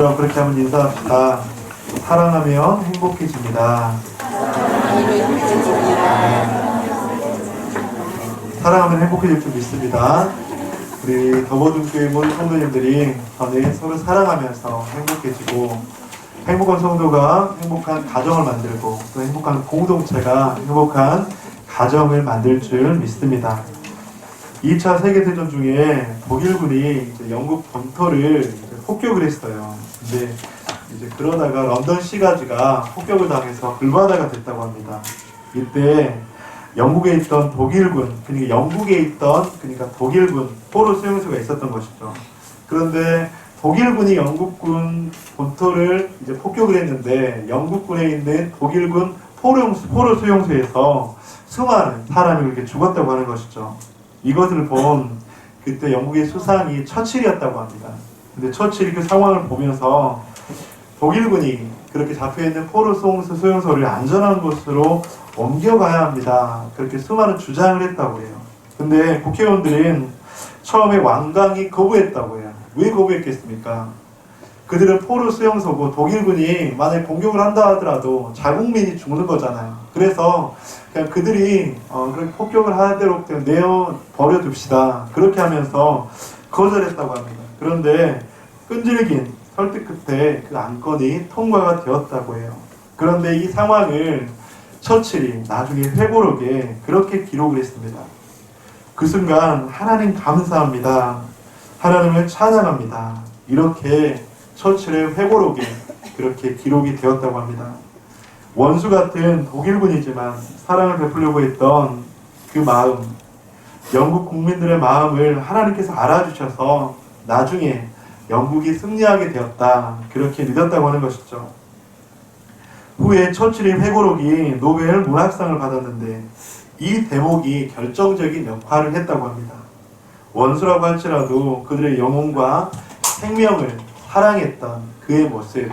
그렇게 한번 인사합시다. 사랑하면 행복해집니다. 사랑하면 행복해질 줄 믿습니다. 우리 더버든교회 모든 성도님들이 저는 서로 사랑하면서 행복해지고, 행복한 성도가 행복한 가정을 만들고, 또 행복한 공동체가 행복한 가정을 만들 줄 믿습니다. 2차 세계대전 중에 독일군이 영국 본토를 폭격을 했어요. 근데 이제 그러다가 런던 시가지가 폭격을 당해서 불바다가 됐다고 합니다. 이때 영국에 있던 독일군, 그러니까 독일군 포로 수용소가 있었던 것이죠. 그런데 독일군이 영국군 본토를 이제 폭격을 했는데, 영국군에 있는 독일군 포로 수용소에서 수많은 사람이 그렇게 죽었다고 하는 것이죠. 이것을 본 그때 영국의 수상이 처칠이었다고 합니다. 근데 처칠이 그 상황을 보면서 독일군이 그렇게 잡혀있는 포로 수용소를 안전한 곳으로 옮겨가야 합니다, 그렇게 수많은 주장을 했다고 해요. 근데 국회의원들은 처음에 완강히 거부했다고 해요. 왜 거부했겠습니까? 그들은 포로 수용소고 독일군이 만약에 공격을 한다 하더라도 자국민이 죽는 거잖아요. 그래서 그냥 그들이 그렇게 폭격을 하는 대로 그냥 내어 버려둡시다, 그렇게 하면서 거절했다고 합니다. 그런데 끈질긴 설득 끝에 그 안건이 통과가 되었다고 해요. 그런데 이 상황을 처칠이 나중에 회고록에 그렇게 기록을 했습니다. 그 순간 하나님 감사합니다, 하나님을 찬양합니다, 이렇게 처칠의 회고록에 그렇게 기록이 되었다고 합니다. 원수 같은 독일군이지만 사랑을 베풀려고 했던 그 마음, 영국 국민들의 마음을 하나님께서 알아주셔서 나중에 영국이 승리하게 되었다, 그렇게 믿었다고 하는 것이죠. 후에 처칠의 회고록이 노벨 문학상을 받았는데 이 대목이 결정적인 역할을 했다고 합니다. 원수라고 할지라도 그들의 영혼과 생명을 사랑했던 그의 모습,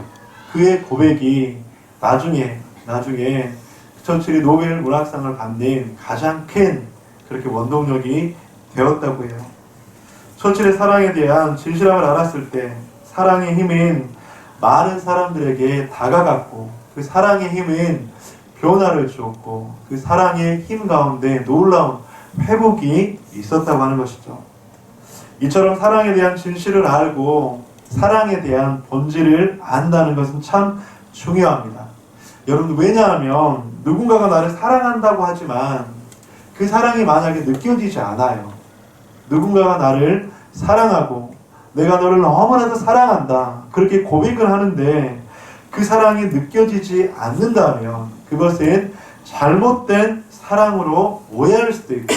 그의 고백이 나중에 처칠이 노벨 문학상을 받는 가장 큰 그렇게 원동력이 되었다고 해요. 처칠의 사랑에 대한 진실함을 알았을 때 사랑의 힘은 많은 사람들에게 다가갔고, 그 사랑의 힘은 변화를 주었고, 그 사랑의 힘 가운데 놀라운 회복이 있었다고 하는 것이죠. 이처럼 사랑에 대한 진실을 알고 사랑에 대한 본질을 안다는 것은 참 중요합니다. 여러분, 왜냐하면 누군가가 나를 사랑한다고 하지만 그 사랑이 만약에 느껴지지 않아요. 누군가가 나를 사랑하고 내가 너를 너무나도 사랑한다, 그렇게 고백을 하는데 그 사랑이 느껴지지 않는다면 그것은 잘못된 사랑으로 오해할 수도 있고,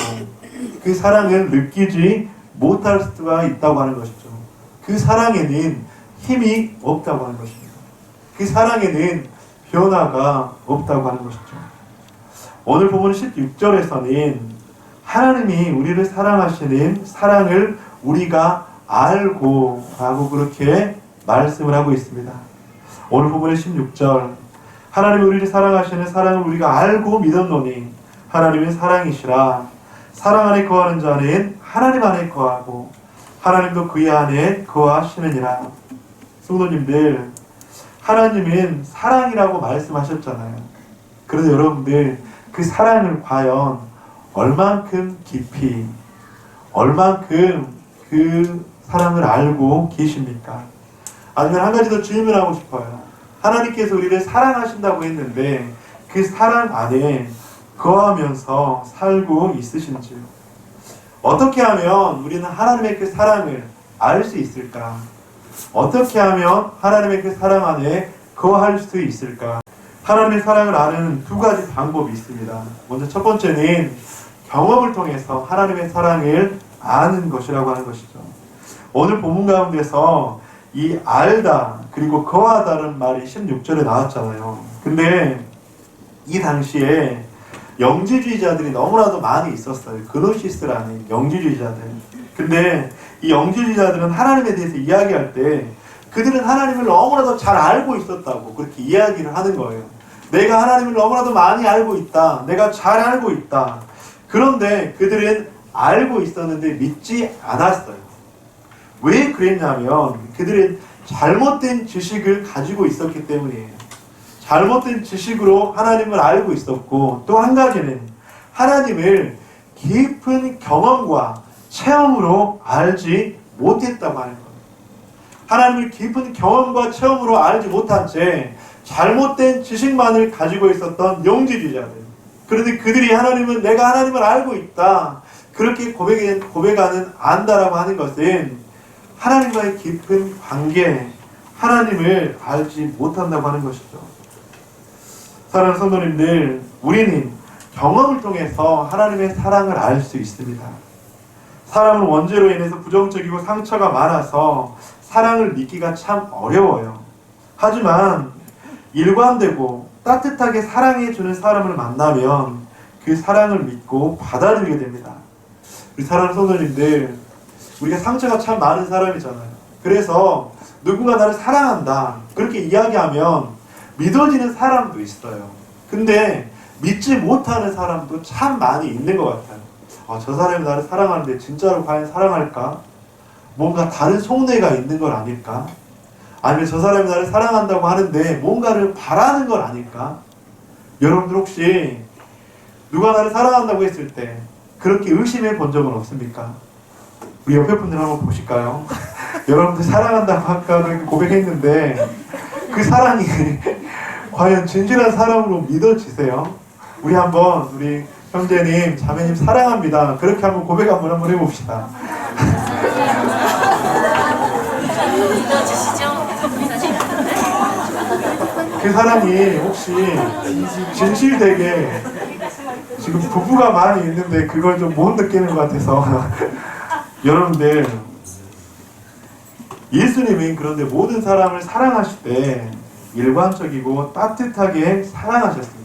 그 사랑을 느끼지 못할 수가 있다고 하는 것이죠. 그 사랑에는 힘이 없다고 하는 것입니다. 그 사랑에는 변화가 없다고 하는 것이죠. 오늘 본문 16절에서는 하나님이 우리를 사랑하시는 사랑을 우리가 알고 라고 그렇게 말씀을 하고 있습니다. 오늘 본문의 16절, 하나님이 우리를 사랑하시는 사랑을 우리가 알고 믿었노니 하나님은 사랑이시라. 사랑 안에 거하는 자는 하나님 안에 거하고 하나님도 그의 안에 거하시느니라. 성도님들, 하나님은 사랑이라고 말씀하셨잖아요. 그런데 여러분들, 그 사랑을 과연 얼만큼 깊이, 얼만큼 그 사랑을 알고 계십니까? 아니면 한 가지 더 질문하고 싶어요. 하나님께서 우리를 사랑하신다고 했는데 그 사랑 안에 거하면서 살고 있으신지요? 어떻게 하면 우리는 하나님의 그 사랑을 알 수 있을까? 어떻게 하면 하나님의 그 사랑 안에 거할 수 있을까? 하나님의 사랑을 아는 두 가지 방법이 있습니다. 먼저 첫 번째는 경험을 통해서 하나님의 사랑을 아는 것이라고 하는 것이죠. 오늘 본문 가운데서 이 알다 그리고 거하다는 말이 16절에 나왔잖아요. 근데 이 당시에 영지주의자들이 너무나도 많이 있었어요. 그노시스라는 영지주의자들. 근데 이 영지주의자들은 하나님에 대해서 이야기할 때 그들은 하나님을 너무나도 잘 알고 있었다고 그렇게 이야기를 하는 거예요. 내가 하나님을 너무나도 많이 알고 있다, 내가 잘 알고 있다. 그런데 그들은 알고 있었는데 믿지 않았어요. 왜 그랬냐면 그들은 잘못된 지식을 가지고 있었기 때문이에요. 잘못된 지식으로 하나님을 알고 있었고, 또 한 가지는 하나님을 깊은 경험과 체험으로 알지 못했다고 하는 거예요. 하나님을 깊은 경험과 체험으로 알지 못한 채 잘못된 지식만을 가지고 있었던 영지주의자들. 그런데 그들이 내가 하나님을 알고 있다, 그렇게 고백하는 안다라고 하는 것은 하나님과의 깊은 관계, 하나님을 알지 못한다고 하는 것이죠. 사랑하는 성도님들, 우리는 경험을 통해서 하나님의 사랑을 알 수 있습니다. 사람은 원죄로 인해서 부정적이고 상처가 많아서 사랑을 믿기가 참 어려워요. 하지만 일관되고 따뜻하게 사랑해주는 사람을 만나면 그 사랑을 믿고 받아들이게 됩니다. 우리 사랑하는 성도님들, 우리가 상처가 참 많은 사람이잖아요. 그래서 누군가 나를 사랑한다, 그렇게 이야기하면 믿어지는 사람도 있어요. 근데 믿지 못하는 사람도 참 많이 있는 것 같아요. 저 사람이 나를 사랑하는데 진짜로 과연 사랑할까? 뭔가 다른 속내가 있는 걸 아닐까? 아니면 저 사람이 나를 사랑한다고 하는데 뭔가를 바라는 걸 아닐까? 여러분들 혹시 누가 나를 사랑한다고 했을 때 그렇게 의심해 본 적은 없습니까? 우리 옆에 분들 한번 보실까요? 여러분들 사랑한다고 아까 고백했는데 그 사랑이 과연 진실한 사랑으로 믿어지세요? 우리 형제님, 자매님 사랑합니다, 그렇게 한번 고백 한번 해봅시다. 믿어지시죠? 그 사랑이 혹시 진실되게, 지금 부부가 많이 있는데 그걸 좀 못 느끼는 것 같아서 여러분들, 예수님이 그런데 모든 사람을 사랑하실 때 일관적이고 따뜻하게 사랑하셨습니다.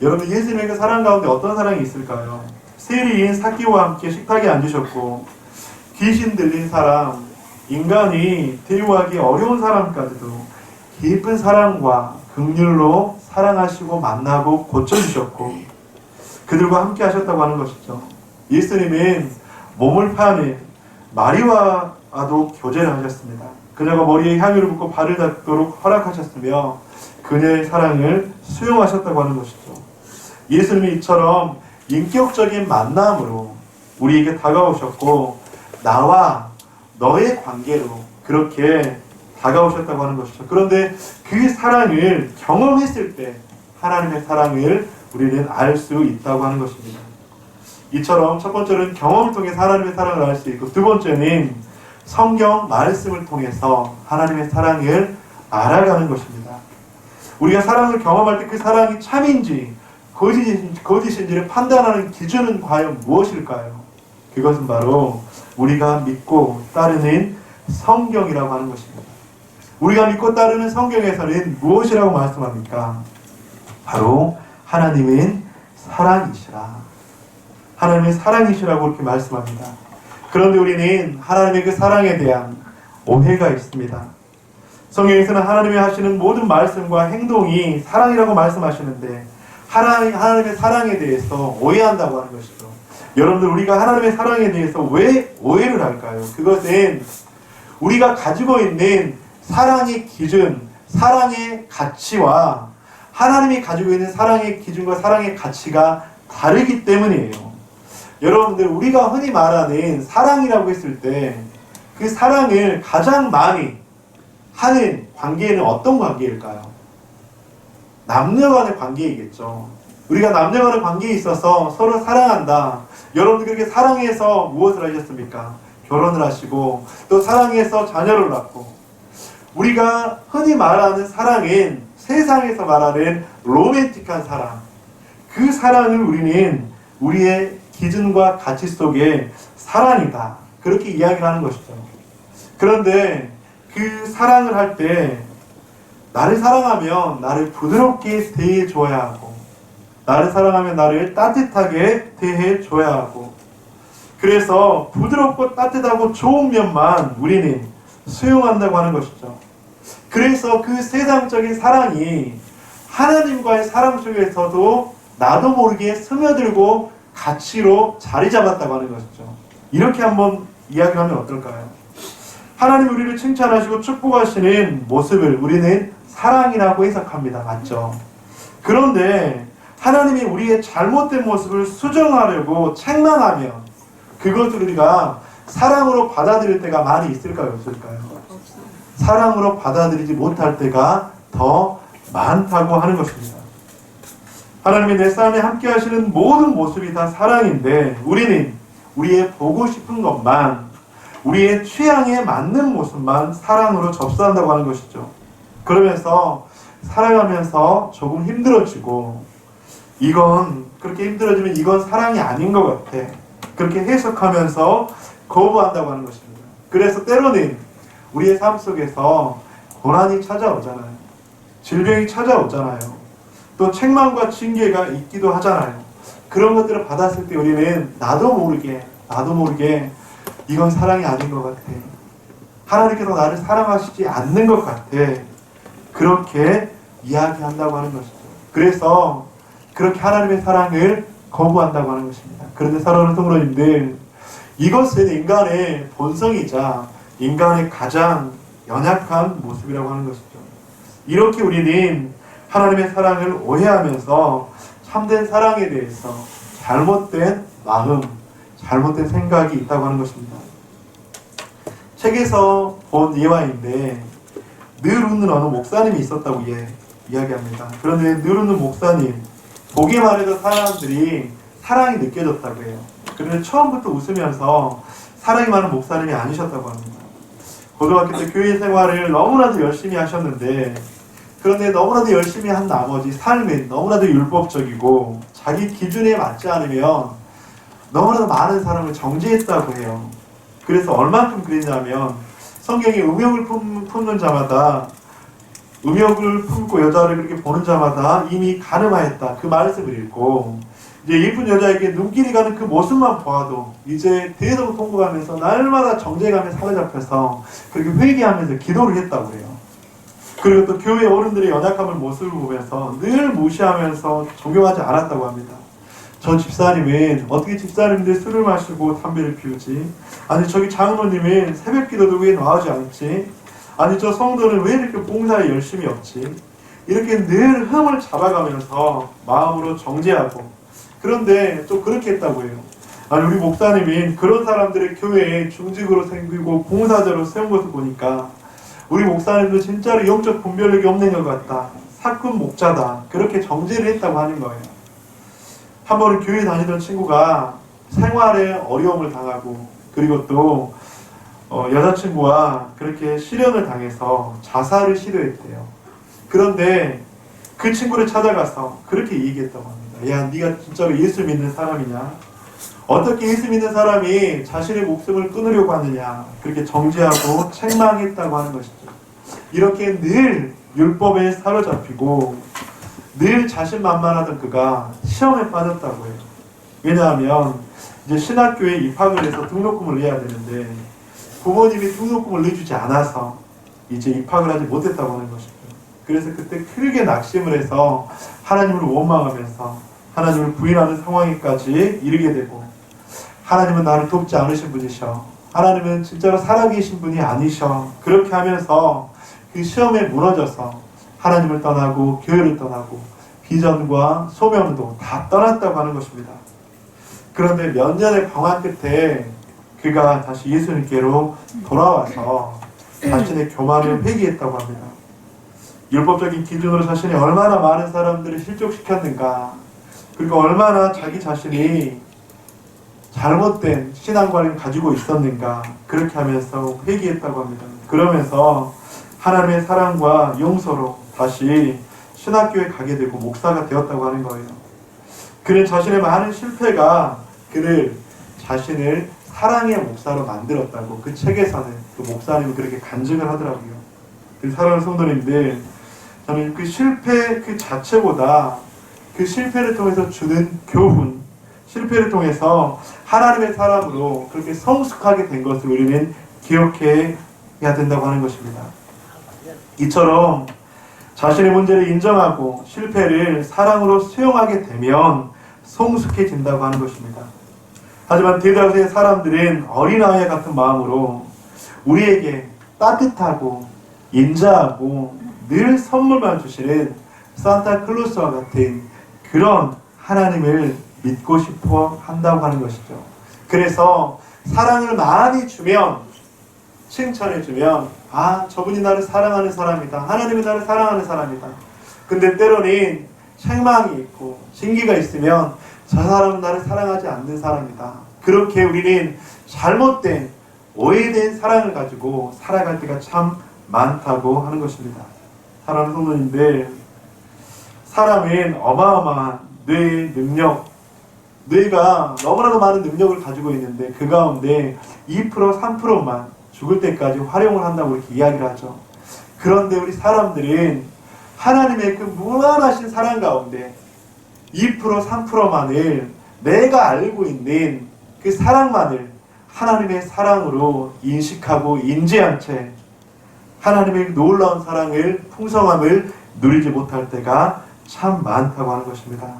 여러분, 예수님의 그 사랑 가운데 어떤 사랑이 있을까요? 세리인 삭개오와 함께 식탁에 앉으셨고, 귀신 들린 사람, 인간이 대우하기 어려운 사람까지도 깊은 사랑과 긍휼로 사랑하시고 만나고 고쳐주셨고, 그들과 함께 하셨다고 하는 것이죠. 예수님은 몸을 파는 마리아와도 교제를 하셨습니다. 그녀가 머리에 향유를 붓고 발을 닦도록 허락하셨으며 그녀의 사랑을 수용하셨다고 하는 것이죠. 예수님이 이처럼 인격적인 만남으로 우리에게 다가오셨고, 나와 너의 관계로 그렇게 다가오셨다고 하는 것이죠. 그런데 그 사랑을 경험했을 때 하나님의 사랑을 우리는 알 수 있다고 하는 것입니다. 이처럼 첫 번째는 경험을 통해서 하나님의 사랑을 알 수 있고, 두 번째는 성경 말씀을 통해서 하나님의 사랑을 알아가는 것입니다. 우리가 사랑을 경험할 때 그 사랑이 참인지 거짓인지를 판단하는 기준은 과연 무엇일까요? 그것은 바로 우리가 믿고 따르는 성경이라고 하는 것입니다. 우리가 믿고 따르는 성경에서는 무엇이라고 말씀합니까? 바로 하나님은 사랑이시라. 하나님의 사랑이시라고 이렇게 말씀합니다. 그런데 우리는 하나님의 그 사랑에 대한 오해가 있습니다. 성경에서는 하나님이 하시는 모든 말씀과 행동이 사랑이라고 말씀하시는데 하나님의 사랑에 대해서 오해한다고 하는 것이죠. 여러분들, 우리가 하나님의 사랑에 대해서 왜 오해를 할까요? 그것은 우리가 가지고 있는 사랑의 기준, 사랑의 가치와 하나님이 가지고 있는 사랑의 기준과 사랑의 가치가 다르기 때문이에요. 여러분들, 우리가 흔히 말하는 사랑이라고 했을 때 그 사랑을 가장 많이 하는 관계는 어떤 관계일까요? 남녀 간의 관계이겠죠. 우리가 남녀 간의 관계에 있어서 서로 사랑한다. 여러분들 그렇게 사랑해서 무엇을 하셨습니까? 결혼을 하시고 또 사랑해서 자녀를 낳고. 우리가 흔히 말하는 사랑은 세상에서 말하는 로맨틱한 사랑. 그 사랑을 우리는 우리의 기준과 가치 속에 사랑이다, 그렇게 이야기를 하는 것이죠. 그런데 그 사랑을 할 때 나를 사랑하면 나를 부드럽게 대해줘야 하고, 나를 사랑하면 나를 따뜻하게 대해줘야 하고, 그래서 부드럽고 따뜻하고 좋은 면만 우리는 수용한다고 하는 것이죠. 그래서 그 세상적인 사랑이 하나님과의 사랑 속에서도 나도 모르게 스며들고 가치로 자리 잡았다고 하는 것이죠. 이렇게 한번 이야기를 하면 어떨까요? 하나님 우리를 칭찬하시고 축복하시는 모습을 우리는 사랑이라고 해석합니다. 맞죠? 그런데 하나님이 우리의 잘못된 모습을 수정하려고 책망하면 그것을 우리가 사랑으로 받아들일 때가 많이 있을까요? 없을까요? 사랑으로 받아들이지 못할 때가 더 많다고 하는 것입니다. 하나님이 내 삶에 함께 하시는 모든 모습이 다 사랑인데 우리는 우리의 보고 싶은 것만, 우리의 취향에 맞는 모습만 사랑으로 접수한다고 하는 것이죠. 그러면서 살아가면서 조금 힘들어지고 이건 그렇게 힘들어지면 이건 사랑이 아닌 것 같아. 그렇게 해석하면서 거부한다고 하는 것입니다. 그래서 때로는 우리의 삶 속에서 고난이 찾아오잖아요. 질병이 찾아오잖아요. 또 책망과 징계가 있기도 하잖아요. 그런 것들을 받았을 때 우리는 나도 모르게 이건 사랑이 아닌 것 같아. 하나님께서 나를 사랑하시지 않는 것 같아. 그렇게 이야기한다고 하는 것이죠. 그래서 그렇게 하나님의 사랑을 거부한다고 하는 것입니다. 그런데 사랑하는 성도님들, 이것은 인간의 본성이자 인간의 가장 연약한 모습이라고 하는 것이죠. 이렇게 우리는 하나님의 사랑을 오해하면서 참된 사랑에 대해서 잘못된 마음, 잘못된 생각이 있다고 하는 것입니다. 책에서 본 예화인데 늘 웃는 어느 목사님이 있었다고 이야기합니다. 그런데 늘 웃는 목사님, 보기만 해도 사람들이 사랑이 느껴졌다고 해요. 그런데 처음부터 웃으면서 사랑이 많은 목사님이 아니셨다고 합니다. 고등학교 때 교회 생활을 너무나도 열심히 하셨는데 그런데 너무나도 열심히 한 나머지 삶은 너무나도 율법적이고 자기 기준에 맞지 않으면 너무나도 많은 사람을 정죄했다고 해요. 그래서 얼만큼 그랬냐면 성경에 음욕을 품는 자마다, 음욕을 품고 여자를 그렇게 보는 자마다 이미 간음하였다, 그 말씀을 읽고 이제 예쁜 여자에게 눈길이 가는 그 모습만 보아도 이제 대성 통곡하면서 날마다 정죄감에 사로잡혀서 그렇게 회개하면서 기도를 했다고 해요. 그리고 또 교회 어른들의 연약함을 모습을 보면서 늘 무시하면서 존경하지 않았다고 합니다. 저 집사님은 어떻게 집사님들 술을 마시고 담배를 피우지? 아니 저기 장로님은 새벽 기도도 왜 나오지 않지? 아니 저 성도는 왜 이렇게 봉사에 열심히 없지? 이렇게 늘 흠을 잡아가면서 마음으로 정죄하고, 그런데 또 그렇게 했다고 해요. 아니 우리 목사님이 그런 사람들을 교회에 중직으로 생기고 봉사자로 세운 것을 보니까 우리 목사님도 진짜로 영적 분별력이 없는 것 같다, 사꾼 목자다, 그렇게 정죄를 했다고 하는 거예요. 한 번은 교회 다니던 친구가 생활에 어려움을 당하고 그리고 또 여자친구와 그렇게 실연을 당해서 자살을 시도했대요. 그런데 그 친구를 찾아가서 그렇게 얘기했다고 합니다. 야, 네가 진짜로 예수 믿는 사람이냐? 어떻게 예수 믿는 사람이 자신의 목숨을 끊으려고 하느냐? 그렇게 정죄하고 책망했다고 하는 것이죠. 이렇게 늘 율법에 사로잡히고 늘 자신만만하던 그가 시험에 빠졌다고 해요. 왜냐하면 이제 신학교에 입학을 해서 등록금을 내야 되는데 부모님이 등록금을 내주지 않아서 이제 입학을 하지 못했다고 하는 것이죠. 그래서 그때 크게 낙심을 해서 하나님을 원망하면서 하나님을 부인하는 상황에까지 이르게 되고, 하나님은 나를 돕지 않으신 분이셔, 하나님은 진짜로 살아계신 분이 아니셔, 그렇게 하면서 그 시험에 무너져서 하나님을 떠나고 교회를 떠나고 비전과 소명도 다 떠났다고 하는 것입니다. 그런데 몇 년의 방황 끝에 그가 다시 예수님께로 돌아와서 자신의 교만을 회개했다고 합니다. 율법적인 기준으로 자신이 얼마나 많은 사람들을 실족시켰는가, 그리고 얼마나 자기 자신이 잘못된 신앙관을 가지고 있었는가, 그렇게 하면서 회개했다고 합니다. 그러면서 하나님의 사랑과 용서로 다시 신학교에 가게 되고 목사가 되었다고 하는 거예요. 그는 자신의 많은 실패가 그를 자신을 사랑의 목사로 만들었다고 그 책에서는 그 목사님이 그렇게 간증을 하더라고요. 사랑하는 성도님들, 저는 그 실패 그 자체보다 그 실패를 통해서 주는 교훈, 실패를 통해서 하나님의 사람으로 그렇게 성숙하게 된 것을 우리는 기억해야 된다고 하는 것입니다. 이처럼 자신의 문제를 인정하고 실패를 사랑으로 수용하게 되면 성숙해진다고 하는 것입니다. 하지만 대다수의 사람들은 어린아이 같은 마음으로 우리에게 따뜻하고 인자하고 늘 선물만 주시는 산타클로스와 같은 그런 하나님을 믿고 싶어 한다고 하는 것이죠. 그래서 사랑을 많이 주면, 칭찬해주면, 아, 저분이 나를 사랑하는 사람이다. 하나님이 나를 사랑하는 사람이다. 근데 때로는 책망이 있고 신기가 있으면 저 사람은 나를 사랑하지 않는 사람이다. 그렇게 우리는 잘못된, 오해된 사랑을 가지고 살아갈 때가 참 많다고 하는 것입니다. 사랑하는 성도님들, 사람은 어마어마한 뇌의 능력, 뇌가 너무나도 많은 능력을 가지고 있는데 그 가운데 2%, 3%만 죽을 때까지 활용을 한다고 이렇게 이야기를 하죠. 그런데 우리 사람들은 하나님의 그 무한하신 사랑 가운데 2%, 3%만을 내가 알고 있는 그 사랑만을 하나님의 사랑으로 인식하고 인지한 채 하나님의 놀라운 사랑을, 풍성함을 누리지 못할 때가 참 많다고 하는 것입니다.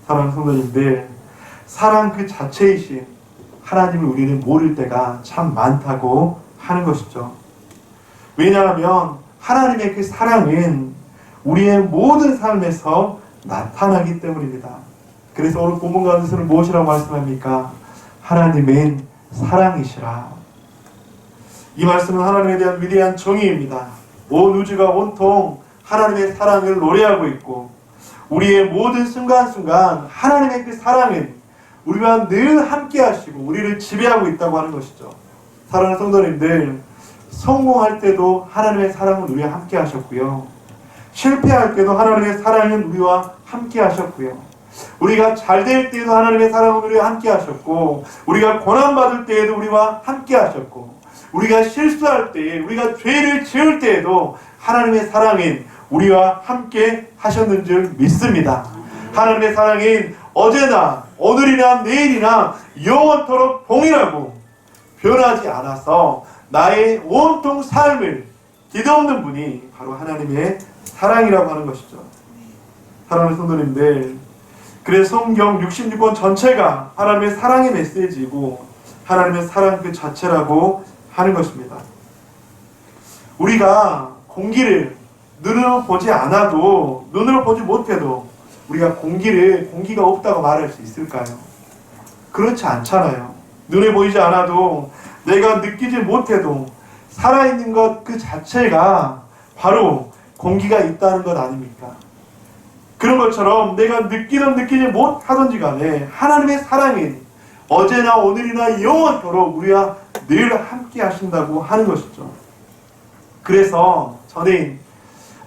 사랑하는 성도님들, 사랑 그 자체이신 하나님을 우리는 모를 때가 참 많다고 하는 것이죠. 왜냐하면 하나님의 그 사랑은 우리의 모든 삶에서 나타나기 때문입니다. 그래서 오늘 본문 가운데서는 무엇이라고 말씀합니까? 하나님은 사랑이시라. 이 말씀은 하나님에 대한 위대한 정의입니다. 온 우주가 온통 하나님의 사랑을 노래하고 있고 우리의 모든 순간순간 하나님의 그 사랑은 우리와 늘 함께 하시고 우리를 지배하고 있다고 하는 것이죠. 사랑하는 성도님들, 성공할 때도 하나님의 사랑은 우리와 함께 하셨고요. 실패할 때도 하나님의 사랑은 우리와 함께 하셨고요. 우리가 잘 될 때에도 하나님의 사랑은 우리와 함께 하셨고, 우리가 고난받을 때에도 우리와 함께 하셨고, 우리가 실수할 때에, 우리가 죄를 지을 때에도 하나님의 사랑은 우리와 함께 하셨는 줄 믿습니다. 하나님의 사랑은 어제나 오늘이나 내일이나 영원토록 동일하고 변하지 않아서 나의 온통 삶을 뒤덮는 분이 바로 하나님의 사랑이라고 하는 것이죠. 사랑하는 성도님들, 그래서 성경 66권 전체가 하나님의 사랑의 메시지이고 하나님의 사랑 그 자체라고 하는 것입니다. 우리가 공기를 눈으로 보지 않아도, 눈으로 보지 못해도 우리가 공기가 없다고 말할 수 있을까요? 그렇지 않잖아요. 눈에 보이지 않아도 내가 느끼지 못해도 살아있는 것 그 자체가 바로 공기가 있다는 것 아닙니까? 그런 것처럼 내가 느끼든 느끼지 못하든지 간에 하나님의 사랑은 어제나 오늘이나 영원토록 우리와 늘 함께 하신다고 하는 것이죠. 그래서 저는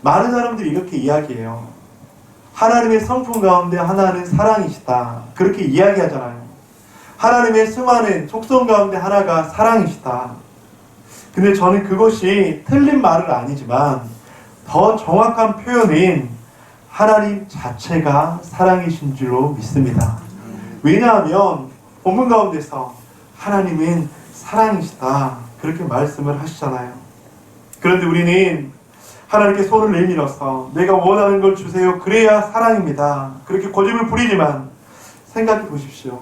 많은 사람들이 이렇게 이야기해요. 하나님의 성품 가운데 하나는 사랑이시다. 그렇게 이야기하잖아요. 하나님의 수많은 족성 가운데 하나가 사랑이시다. 근데 저는 그것이 틀린 말은 아니지만 더 정확한 표현인 하나님 자체가 사랑이신 줄로 믿습니다. 왜냐하면 본문 가운데서 하나님은 사랑이시다. 그렇게 말씀을 하시잖아요. 그런데 우리는 하나님께 손을 내밀어서 내가 원하는 걸 주세요. 그래야 사랑입니다. 그렇게 고집을 부리지만 생각해 보십시오.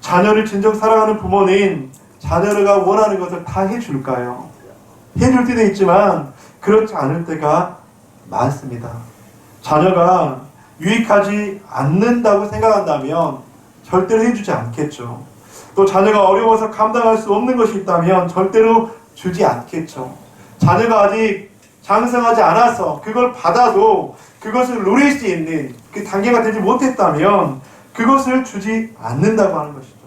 자녀를 진정 사랑하는 부모는 자녀가 원하는 것을 다 해줄까요? 해줄 때도 있지만 그렇지 않을 때가 많습니다. 자녀가 유익하지 않는다고 생각한다면 절대로 해주지 않겠죠. 또 자녀가 어려워서 감당할 수 없는 것이 있다면 절대로 주지 않겠죠. 자녀가 아직 장성하지 않아서 그걸 받아도 그것을 누릴 수 있는 그 단계가 되지 못했다면 그것을 주지 않는다고 하는 것이죠.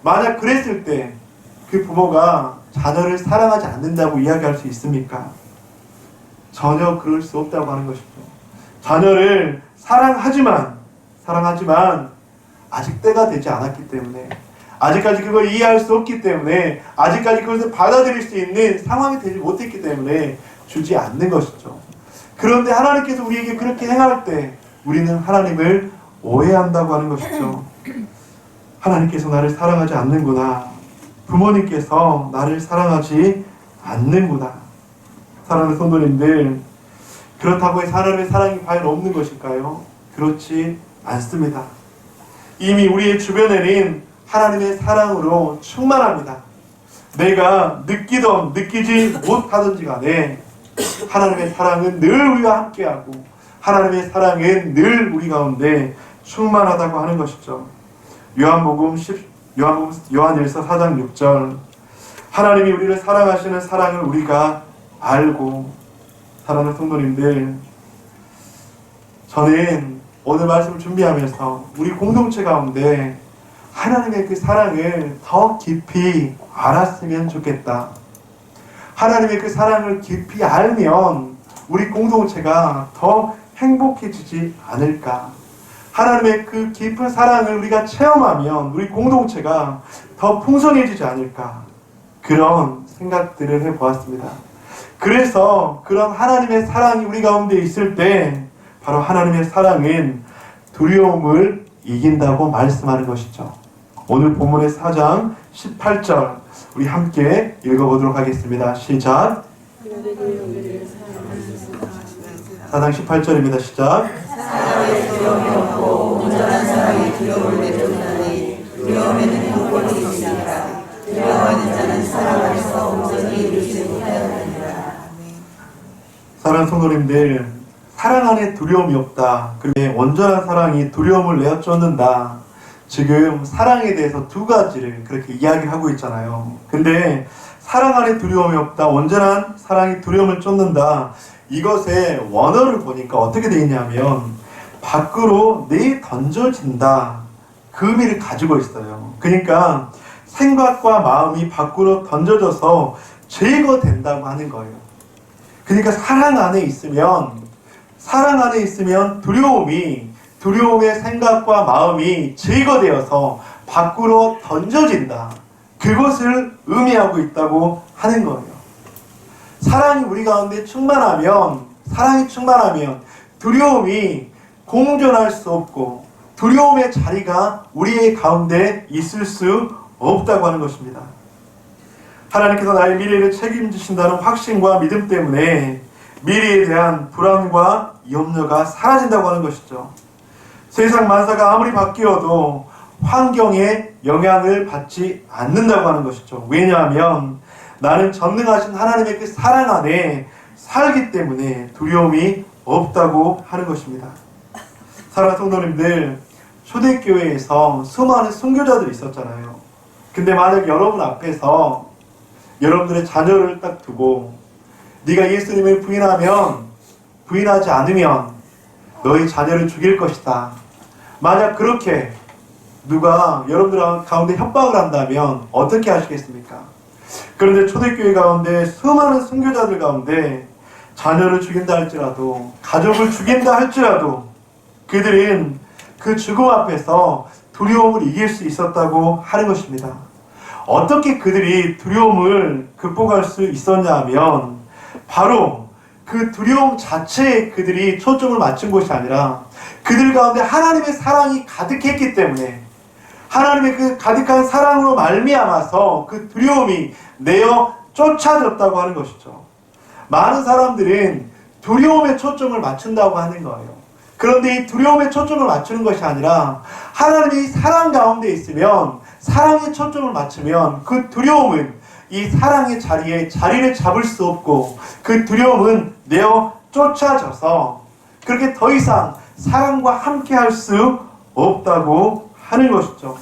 만약 그랬을 때 그 부모가 자녀를 사랑하지 않는다고 이야기할 수 있습니까? 전혀 그럴 수 없다고 하는 것이죠. 자녀를 사랑하지만 아직 때가 되지 않았기 때문에, 아직까지 그걸 이해할 수 없기 때문에, 아직까지 그것을 받아들일 수 있는 상황이 되지 못했기 때문에 주지 않는 것이죠. 그런데 하나님께서 우리에게 그렇게 행할 때 우리는 하나님을 오해한다고 하는 것이죠. 하나님께서 나를 사랑하지 않는구나. 부모님께서 나를 사랑하지 않는구나. 사랑하는 성도님들, 그렇다고 해서 하나님의 사랑이 과연 없는 것일까요? 그렇지 않습니다. 이미 우리의 주변에는 하나님의 사랑으로 충만합니다. 내가 느끼던 느끼지 못하든지 간에 하나님의 사랑은 늘 우리와 함께하고 하나님의 사랑은 늘 우리 가운데 충만하다고 하는 것이죠. 요한일서 4장 6절, 하나님이 우리를 사랑하시는 사랑을 우리가 알고. 사랑하는 성도님들, 저는 오늘 말씀을 준비하면서 우리 공동체 가운데 하나님의 그 사랑을 더 깊이 알았으면 좋겠다. 하나님의 그 사랑을 깊이 알면 우리 공동체가 더 행복해지지 않을까. 하나님의 그 깊은 사랑을 우리가 체험하면 우리 공동체가 더 풍성해지지 않을까. 그런 생각들을 해보았습니다. 그래서 그런 하나님의 사랑이 우리 가운데 있을 때 바로 하나님의 사랑은 두려움을 이긴다고 말씀하는 것이죠. 오늘 본문의 4장 18절 우리 함께 읽어보도록 하겠습니다. 시작. 4장 18절입니다. 시작. 사랑의 두려움이 없고 온전한 사랑의 두려움을 내려놓으니 두려움에는 형벌이 있으니까 두려워하는 자는 사랑 안에서 온전히 이루지 못하였느니라. 사랑하는 성도님들, 사랑 안에 두려움이 없다. 그리고 온전한 사랑이 두려움을 내어 쫓는다. 지금 사랑에 대해서 두 가지를 그렇게 이야기하고 있잖아요. 근데 사랑 안에 두려움이 없다. 온전한 사랑이 두려움을 쫓는다. 이것의 원어를 보니까 어떻게 되어 있냐면 밖으로 내던져진다. 그 의미를 가지고 있어요. 그러니까 생각과 마음이 밖으로 던져져서 제거된다고 하는 거예요. 그러니까 사랑 안에 있으면 두려움의 생각과 마음이 제거되어서 밖으로 던져진다. 그것을 의미하고 있다고 하는 거예요. 사랑이 우리 가운데 충만하면 두려움이 공존할 수 없고 두려움의 자리가 우리의 가운데 있을 수 없다고 하는 것입니다. 하나님께서 나의 미래를 책임지신다는 확신과 믿음 때문에 미래에 대한 불안과 염려가 사라진다고 하는 것이죠. 세상 만사가 아무리 바뀌어도 환경에 영향을 받지 않는다고 하는 것이죠. 왜냐하면 나는 전능하신 하나님의 그 사랑 안에 살기 때문에 두려움이 없다고 하는 것입니다. 사랑하는 성도님들, 초대교회에서 수많은 순교자들이 있었잖아요. 근데 만약 여러분 앞에서 여러분들의 자녀를 딱 두고 네가 예수님을 부인하지 않으면 너희 자녀를 죽일 것이다. 만약 그렇게 누가 여러분들 가운데 협박을 한다면 어떻게 하시겠습니까? 그런데 초대교회 가운데 수많은 순교자들 가운데 자녀를 죽인다 할지라도 가족을 죽인다 할지라도 그들은 그 죽음 앞에서 두려움을 이길 수 있었다고 하는 것입니다. 어떻게 그들이 두려움을 극복할 수 있었냐 하면 바로 그 두려움 자체에 그들이 초점을 맞춘 것이 아니라 그들 가운데 하나님의 사랑이 가득했기 때문에 하나님의 그 가득한 사랑으로 말미암아서 그 두려움이 내어 쫓아졌다고 하는 것이죠. 많은 사람들은 두려움에 초점을 맞춘다고 하는 거예요. 그런데 이 두려움에 초점을 맞추는 것이 아니라 하나님의 사랑 가운데 있으면 사랑에 초점을 맞추면 그 두려움은 이 사랑의 자리를 잡을 수 없고 그 두려움은 내어 쫓아져서 그렇게 더 이상 사랑과 함께 할 수 없다고 하는 것이죠.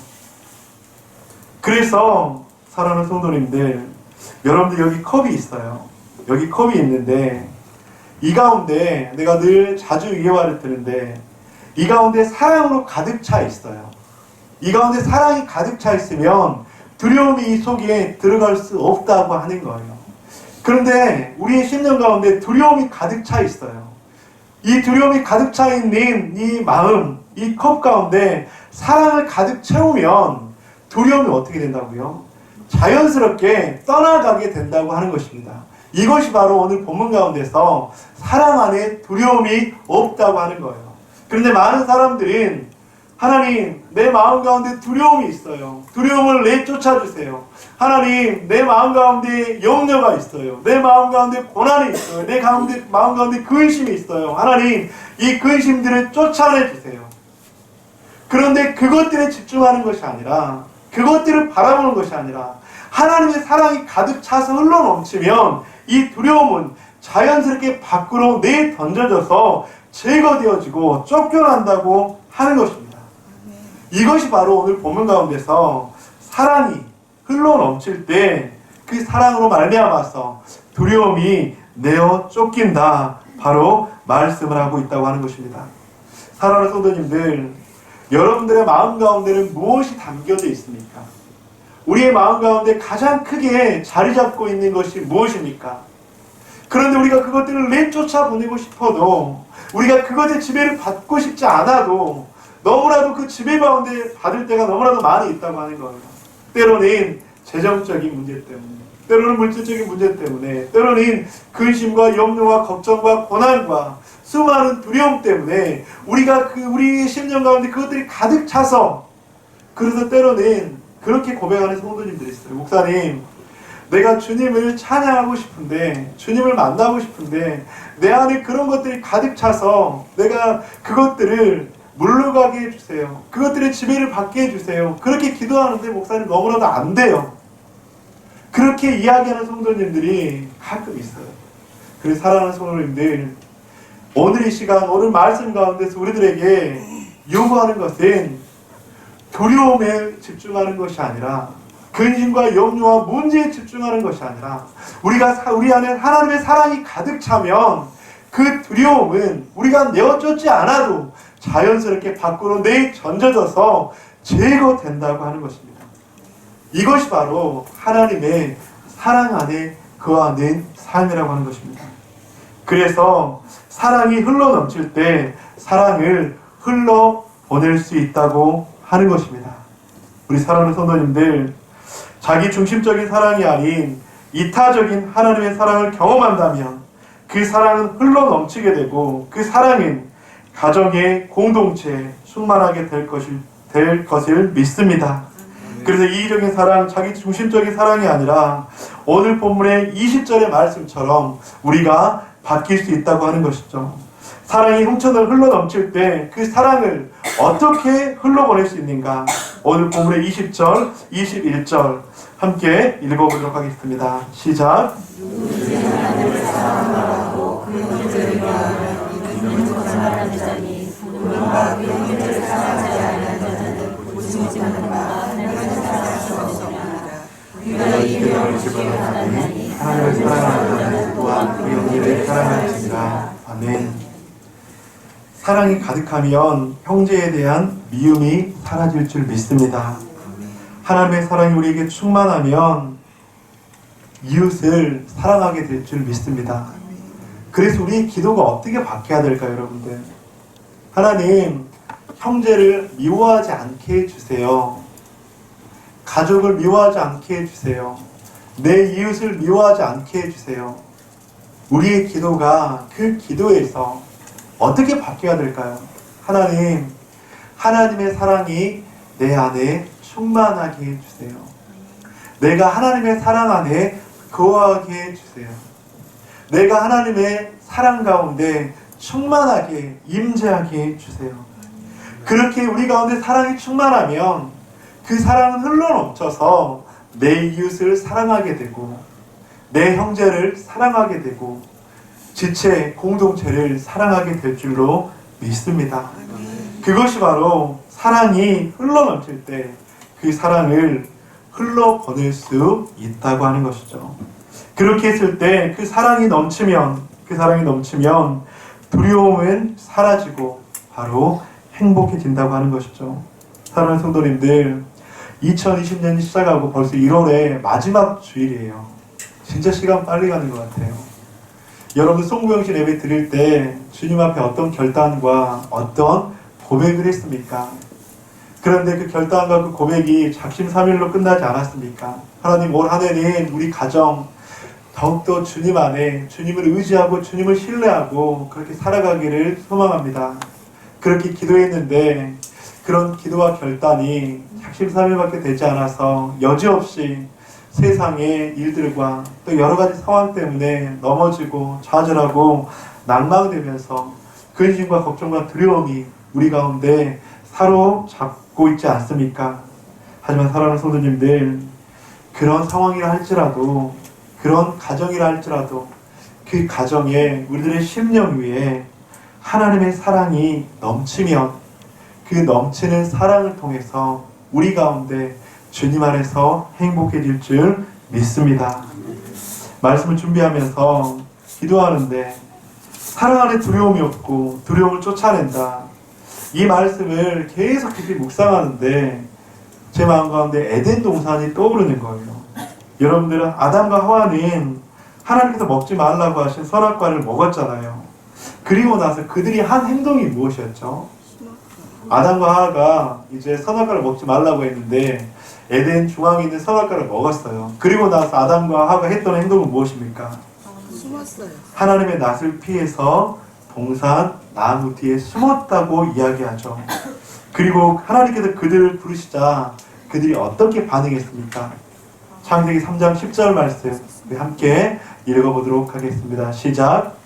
그래서 사랑하는 성도님들, 여러분들 여기 컵이 있어요. 여기 컵이 있는데 이 가운데 내가 늘 자주 예화를 드는데 이 가운데 사랑으로 가득 차 있어요. 이 가운데 사랑이 가득 차 있으면 두려움이 이 속에 들어갈 수 없다고 하는 거예요. 그런데 우리의 심령 가운데 두려움이 가득 차 있어요. 이 두려움이 가득 차 있는 이 마음, 이 컵 가운데 사랑을 가득 채우면 두려움이 어떻게 된다고요? 자연스럽게 떠나가게 된다고 하는 것입니다. 이것이 바로 오늘 본문 가운데서 사랑 안에 두려움이 없다고 하는 거예요. 그런데 많은 사람들은 하나님, 내 마음 가운데 두려움이 있어요. 두려움을 내쫓아주세요. 하나님, 내 마음 가운데 염려가 있어요. 내 마음 가운데 고난이 있어요. 내 마음 가운데 근심이 있어요. 하나님, 이 근심들을 쫓아내주세요. 그런데 그것들에 집중하는 것이 아니라, 그것들을 바라보는 것이 아니라 하나님의 사랑이 가득 차서 흘러넘치면 이 두려움은 자연스럽게 밖으로 내던져져서 제거되어지고 쫓겨난다고 하는 것입니다. 이것이 바로 오늘 본문 가운데서 사랑이 흘러넘칠 때 그 사랑으로 말미암아서 두려움이 내어 쫓긴다, 바로 말씀을 하고 있다고 하는 것입니다. 사랑하는 성도님들, 여러분들의 마음 가운데는 무엇이 담겨져 있습니까? 우리의 마음 가운데 가장 크게 자리 잡고 있는 것이 무엇입니까? 그런데 우리가 그것들을 내쫓아 보내고 싶어도, 우리가 그것의 지배를 받고 싶지 않아도 너무나도 그 지배 가운데 받을 때가 너무나도 많이 있다고 하는 거예요. 때로는 재정적인 문제 때문에, 때로는 물질적인 문제 때문에, 때로는 근심과 염려와 걱정과 고난과 수많은 두려움 때문에 우리가 우리의 심령 가운데 그것들이 가득 차서, 그래서 때로는 그렇게 고백하는 성도님들이 있어요. 목사님, 내가 주님을 찬양하고 싶은데, 주님을 만나고 싶은데 내 안에 그런 것들이 가득 차서 내가 그것들을 물러가게 해주세요, 그것들의 지배를 받게 해주세요, 그렇게 기도하는데 목사님 너무나도 안 돼요. 그렇게 이야기하는 성도님들이 가끔 있어요. 그래서 사랑하는 성도님들, 오늘 이 시간, 오늘 말씀 가운데서 우리들에게 요구하는 것은 두려움에 집중하는 것이 아니라, 근심과 염려와 문제에 집중하는 것이 아니라, 우리 안에 하나님의 사랑이 가득 차면 그 두려움은 우리가 내어쫓지 않아도 자연스럽게 밖으로 내던져져서 제거된다고 하는 것입니다. 이것이 바로 하나님의 사랑 안에 거하는 삶이라고 하는 것입니다. 그래서 사랑이 흘러넘칠 때 사랑을 흘러보낼 수 있다고 하는 것입니다. 우리 사랑하는 성도님들, 자기 중심적인 사랑이 아닌 이타적인 하나님의 사랑을 경험한다면 그 사랑은 흘러넘치게 되고, 그 사랑은 가정의 공동체에 충만하게 될 것을 믿습니다. 그래서 이기적인 사랑, 자기 중심적인 사랑이 아니라 오늘 본문의 20절의 말씀처럼 우리가 바뀔 수 있다고 하는 것이죠. 사랑이 홍천을 흘러넘칠 때 그 사랑을 어떻게 흘러보낼 수 있는가? 오늘 본문의 20절, 21절 함께 읽어보도록 하겠습니다. 시작. 하나님을 사랑하는 또한 그 영혼을 사랑할지니라. 아멘. 사랑이 가득하면 형제에 대한 미움이 사라질 줄 믿습니다. 하나님의 사랑이 우리에게 충만하면 이웃을 사랑하게 될 줄 믿습니다. 그래서 우리의 기도가 어떻게 바뀌어야 될까요, 여러분들? 하나님, 형제를 미워하지 않게 해주세요. 가족을 미워하지 않게 해주세요. 내 이웃을 미워하지 않게 해주세요. 우리의 기도가 그 기도에서 어떻게 바뀌어야 될까요? 하나님, 하나님의 사랑이 내 안에 충만하게 해주세요. 내가 하나님의 사랑 안에 거하게 해주세요. 내가 하나님의 사랑 가운데 충만하게 임재하게 해주세요. 그렇게 우리 가운데 사랑이 충만하면 그 사랑은 흘러넘쳐서 내 이웃을 사랑하게 되고, 내 형제를 사랑하게 되고, 지체, 공동체를 사랑하게 될 줄로 믿습니다. 그것이 바로 사랑이 흘러넘칠 때 그 사랑을 흘러보낼 수 있다고 하는 것이죠. 그렇게 했을 때 그 사랑이 넘치면 두려움은 사라지고 바로 행복해진다고 하는 것이죠. 사랑하는 성도님들, 2020년이 시작하고 벌써 1월의 마지막 주일이에요. 진짜 시간 빨리 가는 것 같아요. 여러분 송구영신 예배 드릴 때 주님 앞에 어떤 결단과 어떤 고백을 했습니까? 그런데 그 결단과 그 고백이 작심삼일로 끝나지 않았습니까? 하나님, 올 한 해는 우리 가정 더욱더 주님 안에 주님을 의지하고 주님을 신뢰하고 그렇게 살아가기를 소망합니다. 그렇게 기도했는데 그런 기도와 결단이 작심삼일밖에 되지 않아서 여지없이 세상의 일들과 또 여러 가지 상황 때문에 넘어지고 좌절하고 낭망되면서 근심과 걱정과 두려움이 우리 가운데 사로잡고 있지 않습니까? 하지만 사랑하는 성도님들, 그런 상황이라 할지라도, 그런 가정이라 할지라도 그 가정에 우리들의 심령 위에 하나님의 사랑이 넘치면 그 넘치는 사랑을 통해서 우리 가운데 주님 안에서 행복해질 줄 믿습니다. 말씀을 준비하면서 기도하는데 사랑 안에 두려움이 없고 두려움을 쫓아낸다. 이 말씀을 계속 깊이 묵상하는데 제 마음 가운데 에덴 동산이 떠오르는 거예요. 여러분들은 아담과 하와는 하나님께서 먹지 말라고 하신 선악과를 먹었잖아요. 그리고 나서 그들이 한 행동이 무엇이었죠? 아담과 하와가 이제 선악과를 먹지 말라고 했는데 에덴 중앙에 있는 선악과를 먹었어요. 그리고 나서 아담과 하와가 했던 행동은 무엇입니까? 숨었어요. 하나님의 낯을 피해서 동산 나무 뒤에 숨었다고 이야기하죠. 그리고 하나님께서 그들을 부르시자 그들이 어떻게 반응했습니까? 창세기 3장 10절 말씀 우리 함께 읽어보도록 하겠습니다. 시작.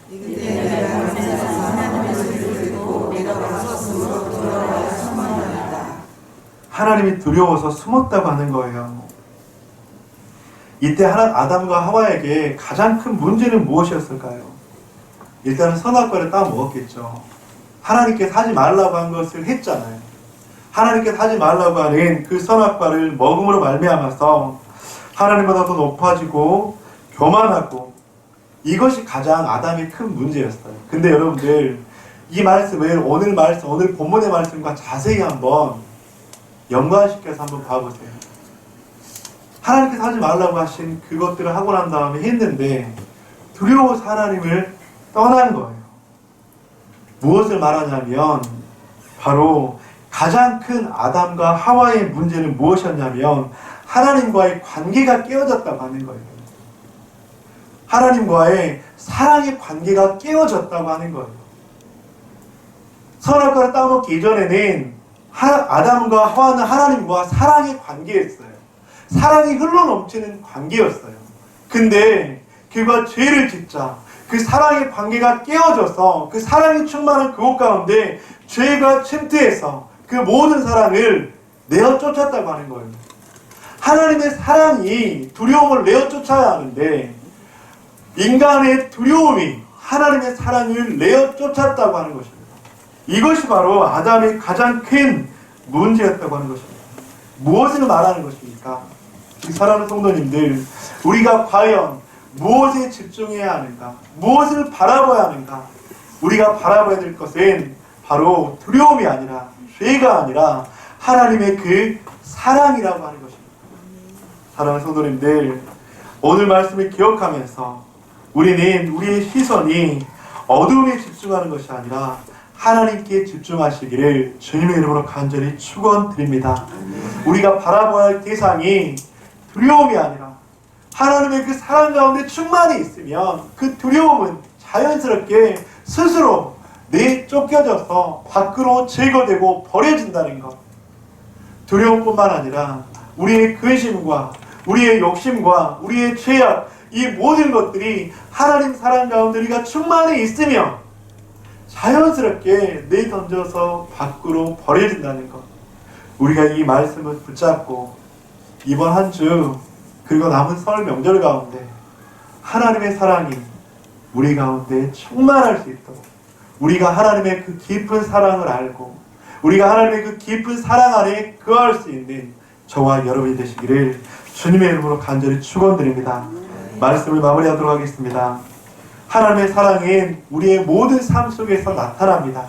하나님이 두려워서 숨었다고 하는 거예요. 이때 아담과 하와에게 가장 큰 문제는 무엇이었을까요? 일단은 선악과를 따 먹었겠죠. 하나님께서 하지 말라고 한 것을 했잖아요. 하나님께서 하지 말라고 하는 그 선악과를 먹음으로 말미암아서 하나님보다 더 높아지고 교만하고, 이것이 가장 아담의 큰 문제였어요. 근데 여러분들 이 말씀을 오늘 본문의 말씀과 자세히 한번 연관시켜서 한번 봐보세요. 하나님께서 하지 말라고 하신 그것들을 하고 난 다음에 했는데 두려워서 하나님을 떠난 거예요. 무엇을 말하냐면 바로 가장 큰 아담과 하와의 문제는 무엇이었냐면 하나님과의 관계가 깨어졌다고 하는 거예요. 하나님과의 사랑의 관계가 깨어졌다고 하는 거예요. 선악과를 따먹기 이전에는 아담과 하와는 하나님과 사랑의 관계였어요. 사랑이 흘러넘치는 관계였어요. 근데 그가 죄를 짓자 그 사랑의 관계가 깨어져서 그 사랑이 충만한 그곳 가운데 죄가 침투해서 그 모든 사랑을 내어 쫓았다고 하는 거예요. 하나님의 사랑이 두려움을 내어 쫓아야 하는데 인간의 두려움이 하나님의 사랑을 내어 쫓았다고 하는 것입니다. 이것이 바로 아담의 가장 큰 문제였다고 하는 것입니다. 무엇을 말하는 것입니까? 사랑하는 성도님들, 우리가 과연 무엇에 집중해야 하는가? 무엇을 바라봐야 하는가? 우리가 바라봐야 될 것은 바로 두려움이 아니라, 죄가 아니라 하나님의 그 사랑이라고 하는 것입니다. 사랑하는 성도님들, 오늘 말씀을 기억하면서 우리는 우리의 시선이 어두움에 집중하는 것이 아니라 하나님께 집중하시기를 주님의 이름으로 간절히 축원드립니다. 우리가 바라봐야 할 대상이 두려움이 아니라 하나님의 그 사랑 가운데 충만히 있으면 그 두려움은 자연스럽게 스스로 내쫓겨져서 밖으로 제거되고 버려진다는 것. 두려움뿐만 아니라 우리의 근심과 우리의 욕심과 우리의 죄악, 이 모든 것들이 하나님 사랑 가운데 우리가 충만히 있으면 자연스럽게 내던져서 밖으로 버려진다는 것. 우리가 이 말씀을 붙잡고 이번 한 주 그리고 남은 설 명절 가운데 하나님의 사랑이 우리 가운데 충만할 수 있도록, 우리가 하나님의 그 깊은 사랑을 알고 우리가 하나님의 그 깊은 사랑 안에 거할 수 있는 저와 여러분이 되시기를 주님의 이름으로 간절히 축원드립니다. 말씀을 마무리하도록 하겠습니다. 하나님의 사랑은 우리의 모든 삶 속에서 나타납니다.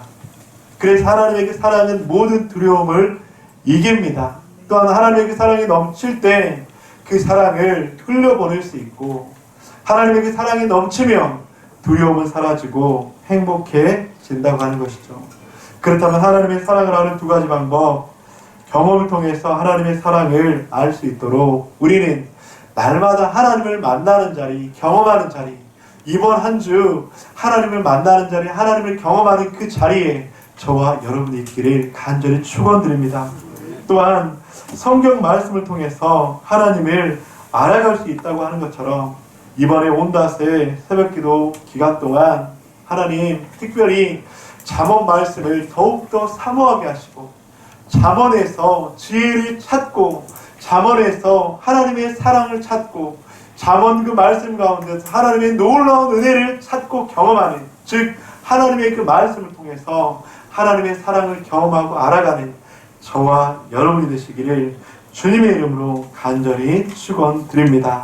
그래서 하나님의 그 사랑은 모든 두려움을 이깁니다. 또한 하나님의 그 사랑이 넘칠 때 그 사랑을 흘려보낼 수 있고, 하나님의 그 사랑이 넘치면 두려움은 사라지고 행복해진다고 하는 것이죠. 그렇다면 하나님의 사랑을 아는 두 가지 방법, 경험을 통해서 하나님의 사랑을 알 수 있도록 우리는 날마다 하나님을 만나는 자리, 경험하는 자리, 이번 한 주 하나님을 만나는 자리, 하나님을 경험하는 그 자리에 저와 여러분이 있기를 간절히 축원드립니다. 또한 성경 말씀을 통해서 하나님을 알아갈 수 있다고 하는 것처럼 이번에 온다세 새벽기도 기간 동안 하나님 특별히 잠언 말씀을 더욱더 사모하게 하시고 잠언에서 지혜를 찾고 잠언에서 하나님의 사랑을 찾고 잠언 그 말씀 가운데서 하나님의 놀라운 은혜를 찾고 경험하는, 즉 하나님의 그 말씀을 통해서 하나님의 사랑을 경험하고 알아가는 저와 여러분이 되시기를 주님의 이름으로 간절히 축원드립니다.